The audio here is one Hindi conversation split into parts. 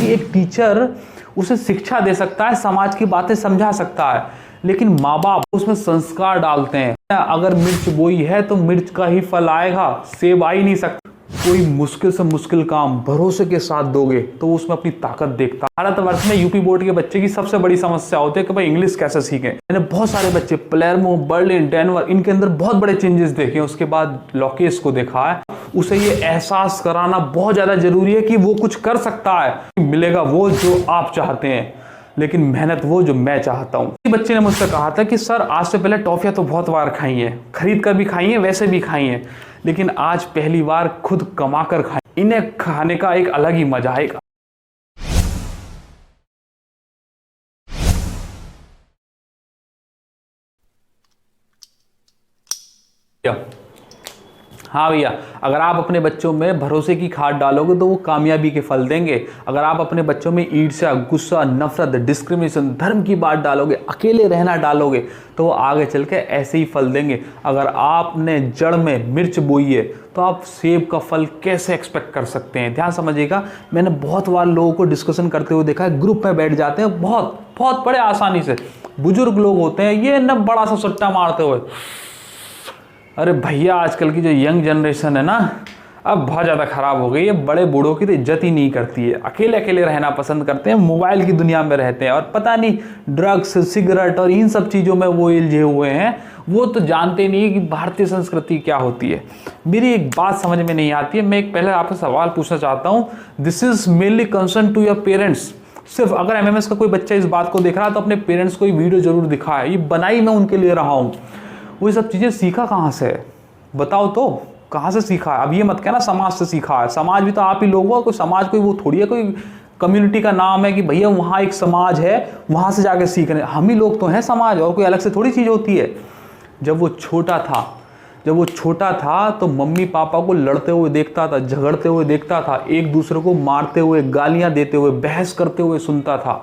क्योंकि एक टीचर उसे शिक्षा दे सकता है, समाज की बातें समझा सकता है, लेकिन माँ बाप उसमें संस्कार डालते हैं। अगर मिर्च बोई है तो मिर्च का ही फल आएगा, सेब आ ही नहीं सकता। कोई मुश्किल से मुश्किल काम भरोसे के साथ दोगे तो उसमें अपनी ताकत देखता। भारतवर्ष में यूपी बोर्ड के बच्चे की सबसे बड़ी समस्या होती है कि भाई इंग्लिश कैसे सीखें। मैंने बहुत सारे बच्चे पलेर्मो, बर्लिन, डेनवर, इनके अंदर बहुत बड़े चेंजेस देखे। उसके बाद लोकेश को देखा है। उसे ये एहसास कराना बहुत ज्यादा जरूरी है कि वो कुछ कर सकता है। मिलेगा वो जो आप चाहते हैं, लेकिन मेहनत वो जो मैं चाहता हूँ। बच्चे ने मुझसे कहा था कि सर आज से पहले टॉफियाँ तो बहुत बार खाई हैं, खरीद कर भी खाई हैं, वैसे भी खाई हैं, लेकिन आज पहली बार खुद कमा कर खाई। इन्हें खाने का एक अलग ही मजा आएगा। हाँ भैया, अगर आप अपने बच्चों में भरोसे की खाद डालोगे तो वो कामयाबी के फल देंगे। अगर आप अपने बच्चों में ईर्ष्या, गुस्सा, नफरत, डिस्क्रिमिनेशन, धर्म की बात डालोगे, अकेले रहना डालोगे, तो वो आगे चल के ऐसे ही फल देंगे। अगर आपने जड़ में मिर्च बोई है तो आप सेब का फल कैसे एक्सपेक्ट कर सकते हैं। ध्यान समझिएगा, मैंने बहुत बार लोगों को डिस्कशन करते हुए देखा है, ग्रुप में बैठ जाते हैं बहुत बहुत बड़े आसानी से। बुजुर्ग लोग होते हैं, ये न बड़ा सा सुट्टा मारते हुए। अरे भैया, आजकल की जो यंग जनरेशन है ना, अब बहुत ज़्यादा ख़राब हो गई है। बड़े बूढ़ों की तो इज्जत ही नहीं करती है, अकेले अकेले रहना पसंद करते हैं, मोबाइल की दुनिया में रहते हैं, और पता नहीं ड्रग्स, सिगरेट और इन सब चीज़ों में वो उलझे हुए हैं। वो तो जानते नहीं है कि भारतीय संस्कृति क्या होती है। मेरी एक बात समझ में नहीं आती है। मैं एक पहले आपसे सवाल पूछना चाहता हूँ। This is mainly concern to your parents. सिर्फ अगर एमएमएस का कोई बच्चा इस बात को देख रहा है तो अपने पेरेंट्स को ये वीडियो जरूर दिखाए। ये बनाई मैं उनके लिए रहा हूँ। वो सब चीज़ें सीखा कहाँ से है, बताओ तो, कहाँ से सीखा है? अब ये मत कहना समाज से सीखा है। समाज भी तो आप ही लोग हो। कोई समाज कोई वो थोड़ी है, कोई कम्युनिटी का नाम है कि भैया वहाँ एक समाज है, वहाँ से जाके सीख रहे हैं। हम ही लोग तो हैं समाज, और कोई अलग से थोड़ी चीज़ होती है। जब वो छोटा था तो मम्मी पापा को लड़ते हुए देखता था, झगड़ते हुए देखता था, एक दूसरे को मारते हुए, गालियाँ देते हुए, बहस करते हुए सुनता था।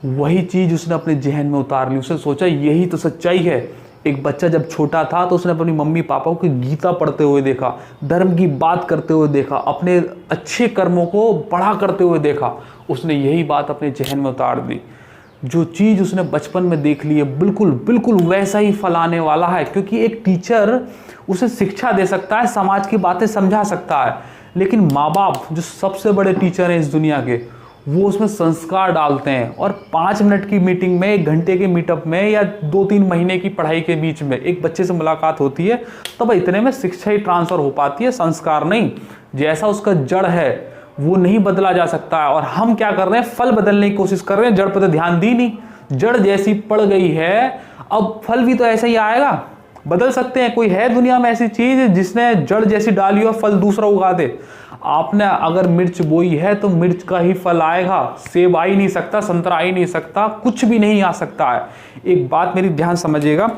वही चीज़ उसने अपने जहन में उतार ली। उसने सोचा यही तो सच्चाई है। एक बच्चा जब छोटा था तो उसने अपनी मम्मी पापा को गीता पढ़ते हुए देखा, धर्म की बात करते हुए देखा, अपने अच्छे कर्मों को बड़ा करते हुए देखा। उसने यही बात अपने जहन में उतार दी। जो चीज़ उसने बचपन में देख ली है, बिल्कुल बिल्कुल वैसा ही फल आने वाला है। क्योंकि एक टीचर उसे शिक्षा दे सकता है, समाज की बातें समझा सकता है, लेकिन माँ बाप जो सबसे बड़े टीचर हैं इस दुनिया के, वो उसमें संस्कार डालते हैं। और 5 मिनट की मीटिंग में, 1 घंटे के मीटअप में, या 2-3 महीने की पढ़ाई के बीच में एक बच्चे से मुलाकात होती है, तब इतने में शिक्षा ही ट्रांसफर हो पाती है, संस्कार नहीं। जैसा उसका जड़ है वो नहीं बदला जा सकता है। और हम क्या कर रहे हैं, फल बदलने की कोशिश कर रहे हैं, जड़ पर तो ध्यान दी नहीं। जड़ जैसी पड़ गई है, अब फल भी तो ऐसा ही आएगा। बदल सकते हैं? कोई है दुनिया में ऐसी चीज जिसने जड़ जैसी डाली और फल दूसरा उगा दे? आपने अगर मिर्च बोई है तो मिर्च का ही फल आएगा, सेब आ ही नहीं सकता, संतरा आ ही नहीं सकता, कुछ भी नहीं आ सकता है। एक बात मेरी ध्यान समझिएगा,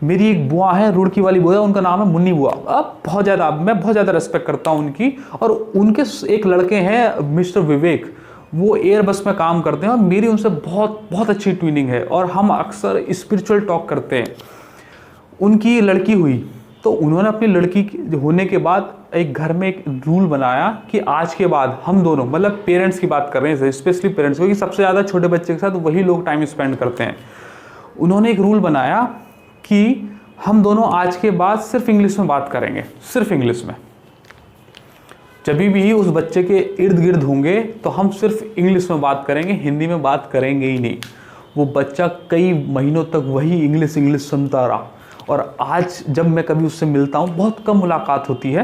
मेरी एक बुआ है, रुड़की वाली बुआ, उनका नाम है मुन्नी बुआ। अब मैं बहुत ज़्यादा रिस्पेक्ट करता हूँ उनकी। और उनके एक लड़के हैं मिस्टर विवेक, वो एयरबस में काम करते हैं, और मेरी उनसे बहुत बहुत अच्छी ट्यूनिंग है, और हम अक्सर स्पिरिचुअल टॉक करते हैं। उनकी लड़की हुई तो उन्होंने अपनी लड़की होने के बाद एक घर में एक रूल बनाया कि आज के बाद हम दोनों, मतलब पेरेंट्स की बात कर रहे हैं, स्पेशली पेरेंट्स, क्योंकि सबसे ज़्यादा छोटे बच्चे के साथ वही लोग टाइम स्पेंड करते हैं। उन्होंने एक रूल बनाया कि हम दोनों आज के बाद सिर्फ इंग्लिश में बात करेंगे, सिर्फ इंग्लिश में। जब भी उस बच्चे के इर्द गिर्द होंगे तो हम सिर्फ इंग्लिश में बात करेंगे, हिंदी में बात करेंगे ही नहीं। वो बच्चा कई महीनों तक वही इंग्लिश सुनता रहा। और आज जब मैं कभी उससे मिलता हूँ, बहुत कम मुलाकात होती है,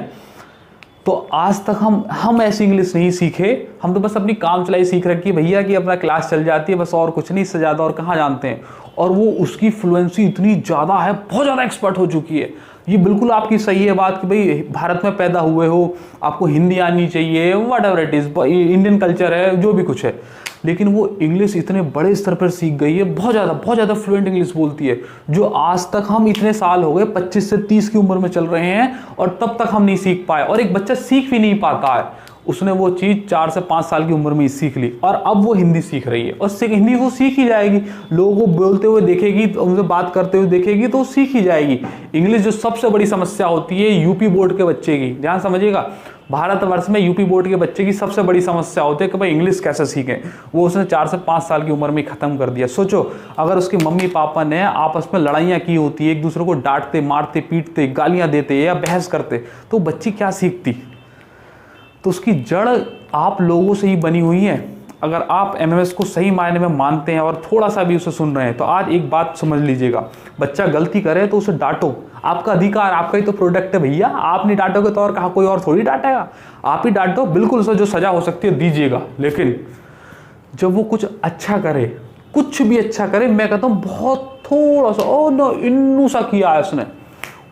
तो आज तक हम ऐसी इंग्लिश नहीं सीखे। हम तो बस अपनी काम चलाई सीख रखी है भैया कि अपना क्लास चल जाती है बस, और कुछ नहीं, इससे ज़्यादा और कहाँ जानते हैं। और वो उसकी फ्लुएंसी इतनी ज़्यादा है, बहुत ज़्यादा एक्सपर्ट हो चुकी है। ये बिल्कुल आपकी सही है बात कि भाई भारत में पैदा हुए हो, आपको हिंदी आनी चाहिए, what ever it is, Indian culture है, जो भी कुछ है। लेकिन वो इंग्लिश इतने बड़े स्तर पर सीख गई है, बहुत ज़्यादा फ्लुएंट इंग्लिश बोलती है, जो आज तक हम इतने साल हो गए, 25 से 30 की उम्र में चल रहे हैं, और तब तक हम नहीं सीख पाए। और एक बच्चा सीख भी नहीं पाता है, उसने वो चीज़ 4 से 5 साल की उम्र में ही सीख ली, और अब वो हिंदी सीख रही है। और हिंदी वो सीख ही जाएगी, लोगों को बोलते हुए देखेगी, उनसे बात करते हुए देखेगी, तो वो सीख ही जाएगी। इंग्लिश जो सबसे बड़ी समस्या होती है यूपी बोर्ड के बच्चे की, ध्यान समझिएगा, भारतवर्ष में यूपी बोर्ड के बच्चे की सबसे बड़ी समस्या होती है कि भाई इंग्लिश कैसे सीखें, वो उसने 4 से 5 साल की उम्र में ख़त्म कर दिया। सोचो अगर उसके मम्मी पापा ने आपस में लड़ाइयाँ की होती, एक दूसरे को डांटते मारते पीटते गालियाँ देते या बहस करते, तो बच्ची क्या सीखती। तो उसकी जड़ आप लोगों से ही बनी हुई है। अगर आप एमएमएस को सही मायने में मानते हैं और थोड़ा सा भी उसे सुन रहे हैं तो आज एक बात समझ लीजिएगा, बच्चा गलती करे तो उसे डांटो, आपका अधिकार, आपका ही तो प्रोडक्ट है भैया। आप नहीं डांटोगे तो और कहा कोई और थोड़ी डांटेगा, आप ही डांटो, बिल्कुल उसे जो सजा हो सकती है दीजिएगा। लेकिन जब वो कुछ अच्छा करे, कुछ भी अच्छा करे, मैं कहता हूँ बहुत थोड़ा सा ओ नो इन्नू सा किया है उसने,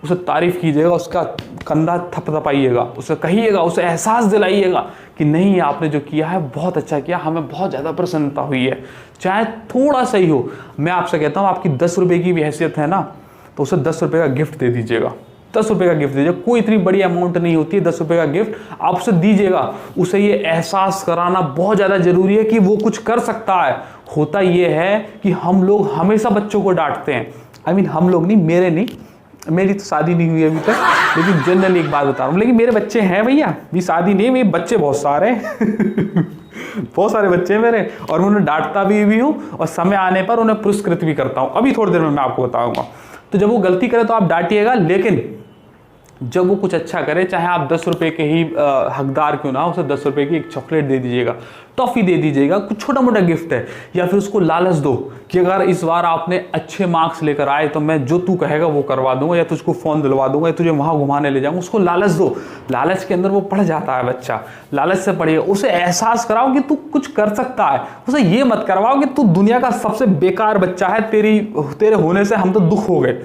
उसे तारीफ कीजिएगा, उसका कंधा थपथपाइएगा, उसे कहिएगा, उसे एहसास दिलाइएगा कि नहीं आपने जो किया है बहुत अच्छा किया, हमें बहुत ज़्यादा प्रसन्नता हुई है, चाहे थोड़ा सा ही हो। मैं आपसे कहता हूँ आपकी 10 रुपये की भी हैसियत है ना, तो उसे 10 रुपये का गिफ्ट दे दीजिएगा, 10 रुपये का गिफ्ट दीजिएगा। कोई इतनी बड़ी अमाउंट नहीं होती है, 10 रुपये का गिफ्ट आप उसे दीजिएगा। उसे ये एहसास कराना बहुत ज़्यादा जरूरी है कि वो कुछ कर सकता है। होता ये है कि हम लोग हमेशा बच्चों को डांटते हैं, हम लोग नहीं, मेरी तो शादी नहीं हुई अभी तक, लेकिन जनरली एक बात बता रहा हूँ, लेकिन मेरे बच्चे हैं भैया, भी शादी नहीं, मेरे बच्चे बहुत सारे बहुत सारे बच्चे हैं मेरे, और मैं उन्हें डांटता भी हूँ और समय आने पर उन्हें पुरस्कृत भी करता हूँ। अभी थोड़ी देर में मैं आपको बताऊंगा। तो जब वो गलती करे तो आप डांटिएगा, लेकिन जब वो कुछ अच्छा करे, चाहे आप 10 रुपये के ही हकदार क्यों ना, उसे 10 रुपये की एक चॉकलेट दे दीजिएगा, टॉफ़ी दे दीजिएगा, कुछ छोटा मोटा गिफ्ट है। या फिर उसको लालच दो कि अगर इस बार आपने अच्छे मार्क्स लेकर आए तो मैं जो तू कहेगा वो करवा दूंगा, या तुझको फ़ोन दिलवा दूंगा, या तुझे वहाँ घुमाने ले जाऊँगा। उसको लालच दो, लालच के अंदर वो पढ़ जाता है बच्चा, लालच से पढ़ेगा। उसे एहसास कराओ कि तू कुछ कर सकता है, उसे ये मत करवाओ कि तू दुनिया का सबसे बेकार बच्चा है, तेरे होने से हम तो दुख हो गए।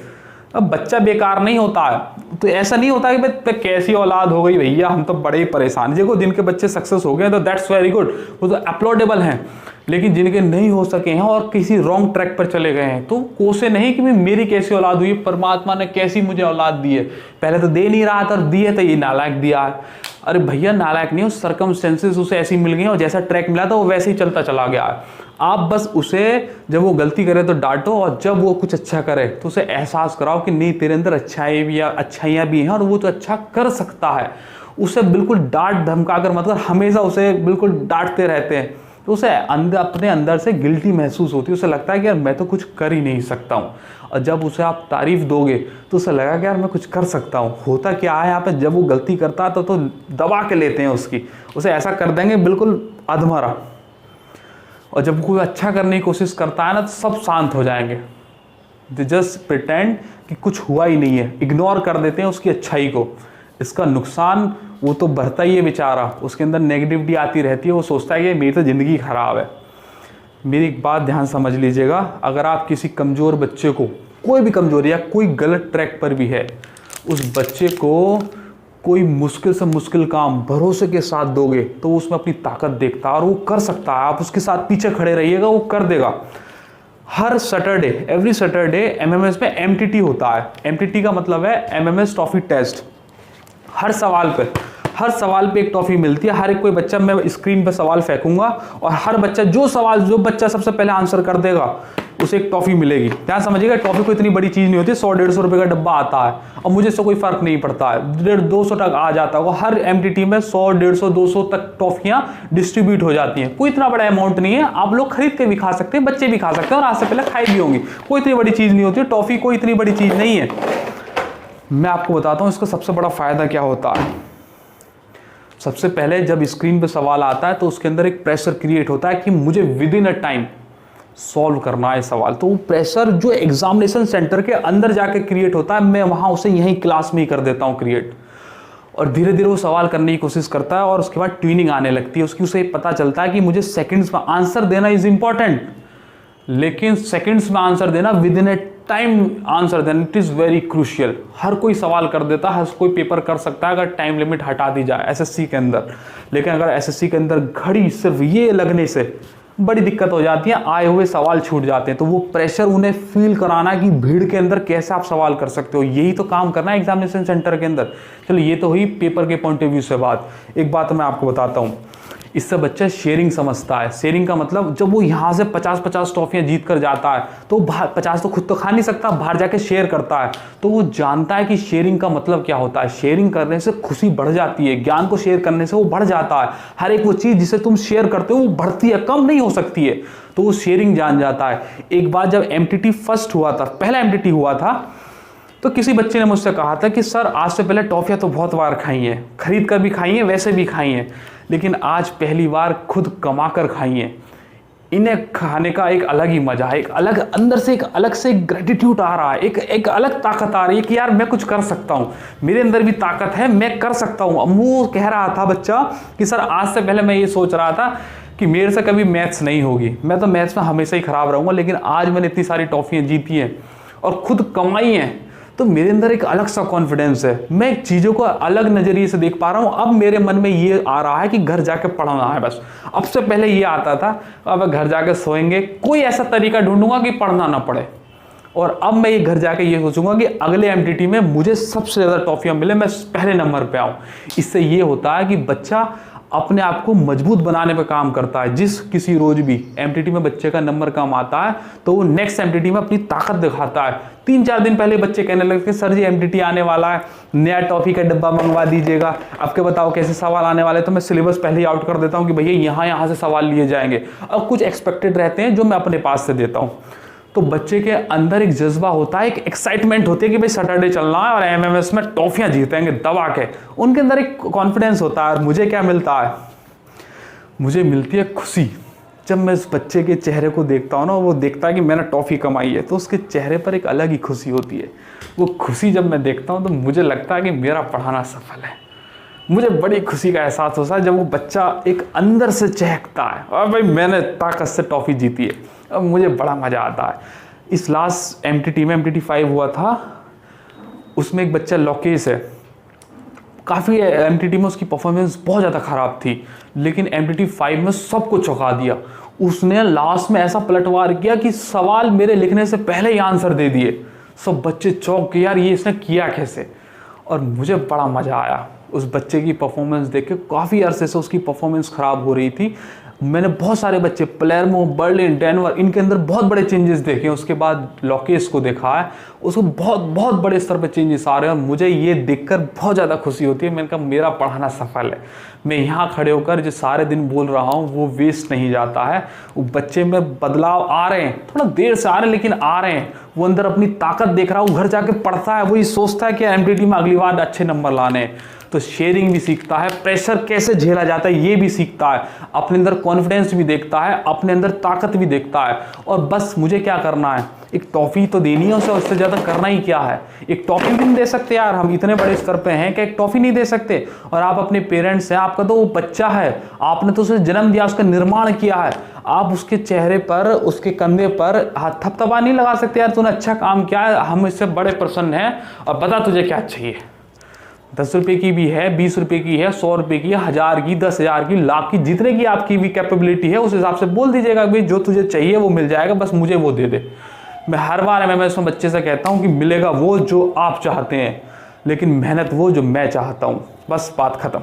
अब बच्चा बेकार नहीं होता है, तो ऐसा नहीं होता कि भाई कैसी औलाद हो गई भैया, हम तो बड़े ही परेशान। देखो जिनके बच्चे सक्सेस हो गए तो दैट्स वेरी गुड, वो तो अपलॉडेबल हैं। लेकिन जिनके नहीं हो सके हैं और किसी रॉन्ग ट्रैक पर चले गए हैं, तो कोसे नहीं कि मेरी कैसी औलाद हुई, परमात्मा ने कैसी मुझे औलाद दी है, पहले तो दे नहीं रहा था और दी है तो ये नालायक दिया है। अरे भैया नालायक नहीं, उस सर्कमस्टेंसेस उसे ऐसी मिल गई और जैसा ट्रैक मिला था वो वैसे ही चलता चला गया है। आप बस उसे जब वो गलती करे तो डांटो, और जब वो कुछ अच्छा करे तो उसे एहसास कराओ कि नहीं तेरे अंदर अच्छाइयाँ भी हैं और वो तो अच्छा कर सकता है। उसे बिल्कुल डांट धमका कर मतलब हमेशा उसे बिल्कुल डांटते रहते हैं तो उसे अपने अंदर से गिल्टी महसूस होती है, उसे लगता है कि यार मैं तो कुछ कर ही नहीं सकता हूँ। और जब उसे आप तारीफ दोगे तो उसे लगा कि यार मैं कुछ कर सकता हूँ। होता क्या है यहाँ पे, जब वो गलती करता है तो दबा के लेते हैं उसकी, उसे ऐसा कर देंगे बिल्कुल अधमरा। और जब कोई अच्छा करने की कोशिश करता है ना तो सब शांत हो जाएंगे, दे जस्ट प्रिटेंड कि कुछ हुआ ही नहीं है, इग्नोर कर देते हैं उसकी अच्छाई को। इसका नुकसान वो तो बढ़ता ही है बेचारा, उसके अंदर नेगेटिविटी आती रहती है, वो सोचता है कि मेरी तो ज़िंदगी ख़राब है। मेरी एक बात ध्यान समझ लीजिएगा, अगर आप किसी कमज़ोर बच्चे को, कोई भी कमज़ोर या कोई गलत ट्रैक पर भी है, उस बच्चे को कोई मुश्किल से मुश्किल काम भरोसे के साथ दोगे तो वो उसमें अपनी ताकत देखता है और वो कर सकता है। आप उसके साथ पीछे खड़े रहिएगा, वो कर देगा। हर सैटरडे, एवरी सैटरडे एमएमएस में एमटीटी होता है। एमटीटी का मतलब है एमएमएस टॉफी टेस्ट। हर सवाल पे एक टॉफी मिलती है। हर एक कोई बच्चा, मैं स्क्रीन पे सवाल फेंकूंगा और हर बच्चा जो बच्चा सबसे पहले आंसर कर देगा उसे एक टॉफी मिलेगी। ध्यान समझिएगा, टॉफी कोई इतनी बड़ी चीज़ नहीं होती, 100-150 रुपये का डब्बा आता है और मुझे इससे कोई फर्क नहीं पड़ता है, 150-200 तक आ जाता है। हर एमटीटी में 100-150-200 तक टॉफियाँ डिस्ट्रीब्यूट हो जाती हैं। कोई इतना बड़ा अमाउंट नहीं है, आप लोग खरीद के भी खा सकते हैं, बच्चे भी खा सकते हैं और आज से पहले खाई भी होंगी। कोई इतनी बड़ी चीज़ नहीं होती है, टॉफी कोई इतनी बड़ी चीज़ नहीं है। मैं आपको बताता हूँ इसका सबसे बड़ा फ़ायदा क्या होता है। सबसे पहले जब स्क्रीन पे सवाल आता है तो उसके अंदर एक प्रेशर क्रिएट होता है कि मुझे with in a time solve करना है सवाल। तो वो प्रेशर जो एग्जामिनेशन सेंटर के अंदर जाके क्रिएट होता है, मैं वहाँ उसे यहीं क्लास में ही कर देता हूँ क्रिएट। और धीरे धीरे वो सवाल करने की कोशिश करता है और उसके बाद ट्यूनिंग आने लगती है उसकी। उसे पता चलता है कि मुझे सेकंड्स में आंसर देना इज इंपॉर्टेंट, लेकिन सेकंड्स में आंसर देना, with in A time answer देना, इट इज़ वेरी क्रूशियल। हर कोई सवाल कर देता है, हर कोई पेपर कर सकता है अगर टाइम लिमिट हटा दी जाए एसएससी के अंदर। लेकिन अगर एसएससी के अंदर घड़ी सिर्फ ये लगने से बड़ी दिक्कत हो जाती है, आए हुए सवाल छूट जाते हैं। तो वो प्रेशर उन्हें फील कराना कि भीड़ के अंदर कैसे आप सवाल कर सकते हो, यही तो काम करना है एग्जामिनेशन सेंटर के अंदर। चलो ये तो हुई पेपर के पॉइंट ऑफ व्यू से बात। एक बात मैं आपको बताता हूँ, इससे बच्चा शेयरिंग समझता है। शेयरिंग का मतलब जब वो यहाँ से 50-50 टॉफियाँ जीत कर जाता है तो 50 तो खुद तो खा नहीं सकता, बाहर जाके शेयर करता है, तो वो जानता है कि शेयरिंग का मतलब क्या होता है। शेयरिंग करने से खुशी बढ़ जाती है, ज्ञान को शेयर करने से वो बढ़ जाता है। हर एक वो चीज़ जिसे तुम शेयर करते हो वो बढ़ती है, कम नहीं हो सकती है, तो वो शेयरिंग जान जाता है। एक बार जब MTT फर्स्ट हुआ था, पहला MTT हुआ था, तो किसी बच्चे ने मुझसे कहा था कि सर आज से पहले टॉफियाँ तो बहुत बार खाई हैं, खरीद कर भी खाई हैं, वैसे भी खाई हैं, लेकिन आज पहली बार खुद कमा कर खाई हैं। इन्हें खाने का एक अलग ही मजा है, एक अलग अंदर से एक अलग से ग्रेटिट्यूड आ रहा है, एक अलग ताकत आ रही है कि यार मैं कुछ कर सकता हूँ, मेरे अंदर भी ताकत है, मैं कर सकता हूँ। अब वो कह रहा था बच्चा कि सर आज से पहले मैं ये सोच रहा था कि मेरे से कभी मैथ्स नहीं होगी, मैं तो मैथ्स में हमेशा ही खराब रहूँगा, लेकिन आज मैंने इतनी सारी टॉफियाँ जीती हैं और खुद कमाई हैं, तो मेरे अंदर एक अलग सा कॉन्फिडेंस है, मैं चीज़ों को अलग नज़रिए से देख पा रहा हूँ। अब मेरे मन में ये आ रहा है कि घर जाके पढ़ना है बस। अब से पहले ये आता था अब घर जाके सोएंगे, कोई ऐसा तरीका ढूंढूंगा कि पढ़ना ना पड़े, और अब मैं ये घर जाके ये सोचूंगा कि अगले MTT में मुझे सबसे ज़्यादा टॉफियाँ मिले, मैं पहले नंबर पे आऊँ। इससे ये होता है कि बच्चा अपने आप को मजबूत बनाने पे काम करता है। जिस किसी रोज भी MTT में बच्चे का नंबर कम आता है तो वो नेक्स्ट MTT में अपनी ताकत दिखाता है। 3-4 दिन पहले बच्चे कहने लगे सर जी MTT आने वाला है, नया टॉफी का डब्बा मंगवा दीजिएगा, आपके बताओ कैसे सवाल आने वाले। तो मैं सिलेबस पहले ही आउट कर देता हूँ कि भैया यहाँ से सवाल लिए जाएंगे, और कुछ एक्सपेक्टेड रहते हैं जो मैं अपने पास से देता हूँ। तो बच्चे के अंदर एक जज्बा होता है, एक एक्साइटमेंट होती है कि भाई सैटरडे चलना है और MMS में टॉफियाँ जीतेंगे दबा के। उनके अंदर एक कॉन्फिडेंस होता है। और मुझे क्या मिलता है, मुझे मिलती है खुशी। जब मैं उस बच्चे के चेहरे को देखता हूँ ना, वो देखता है कि मैंने टॉफ़ी कमाई है, तो उसके चेहरे पर एक अलग ही खुशी होती है। वो खुशी जब मैं देखता हूँ तो मुझे लगता है कि मेरा पढ़ाना सफल है। मुझे बड़ी खुशी का एहसास होता है जब वो बच्चा एक अंदर से चहकता है और भाई मैंने ताकत से टॉफ़ी जीती है, अब मुझे बड़ा मज़ा आता है। इस लास्ट MTT में MTT 5 हुआ था, उसमें एक बच्चा लोकेश है, काफ़ी MTT में उसकी परफॉर्मेंस बहुत ज़्यादा ख़राब थी, लेकिन MTT 5 में सबको चौंका दिया। उसने लास्ट में ऐसा पलटवार किया कि सवाल मेरे लिखने से पहले ही आंसर दे दिए। सब बच्चे चौंक के यार ये इसने किया कैसे, और मुझे बड़ा मज़ा आया उस बच्चे की परफॉर्मेंस देख के। काफ़ी अरसे से उसकी परफॉर्मेंस ख़राब हो रही थी। मैंने बहुत सारे बच्चे पलेर्मो, बर्लिन, डेनवर, इनके अंदर बहुत बड़े चेंजेस देखे। उसके बाद लोकेश को देखा है, उसको बहुत बहुत बड़े स्तर पर चेंजेस आ रहे हैं और मुझे ये देखकर बहुत ज़्यादा खुशी होती है। मैंने कहा मेरा पढ़ाना सफल है। मैं यहाँ खड़े होकर जो सारे दिन बोल रहा हूँ वो वेस्ट नहीं जाता है। वो बच्चे में बदलाव आ रहे हैं, थोड़ा देर से आ रहे हैं लेकिन आ रहे हैं। वो अंदर अपनी ताकत देख रहा है, वो घर जाके पढ़ता है, वही सोचता है कि MTT में अगली बार अच्छे नंबर लाने हैं। तो शेयरिंग भी सीखता है, प्रेशर कैसे झेला जाता है ये भी सीखता है, अपने अंदर कॉन्फिडेंस भी देखता है, अपने अंदर ताकत भी देखता है। और बस मुझे क्या करना है, एक टॉफ़ी तो देनी है उसे, उससे ज़्यादा करना ही क्या है। एक टॉफ़ी भी नहीं दे सकते यार, हम इतने बड़े स्तर पे हैं कि एक टॉफ़ी नहीं दे सकते। और आप अपने पेरेंट्स हैं, आपका तो वो बच्चा है, आपने तो उसे जन्म दिया, उसका निर्माण किया है। आप उसके चेहरे पर, उसके कंधे पर हाथ थपथपा नहीं लगा सकते यार तूने अच्छा काम किया है, हम इससे बड़े प्रसन्न हैं और बता तुझे क्या चाहिए। 10 रुपये की भी है, 20 रुपये की है, 100 रुपये की है, 1000 की, 10,000 की, लाख की, जितने की आपकी भी कैपेबिलिटी है उस हिसाब से बोल दीजिएगा भाई जो तुझे चाहिए वो मिल जाएगा, बस मुझे वो दे दे। मैं हर बार मैं इसमें बच्चे से कहता हूँ कि मिलेगा वो जो आप चाहते हैं, लेकिन मेहनत वो जो मैं चाहता हूँ। बस बात खत्म।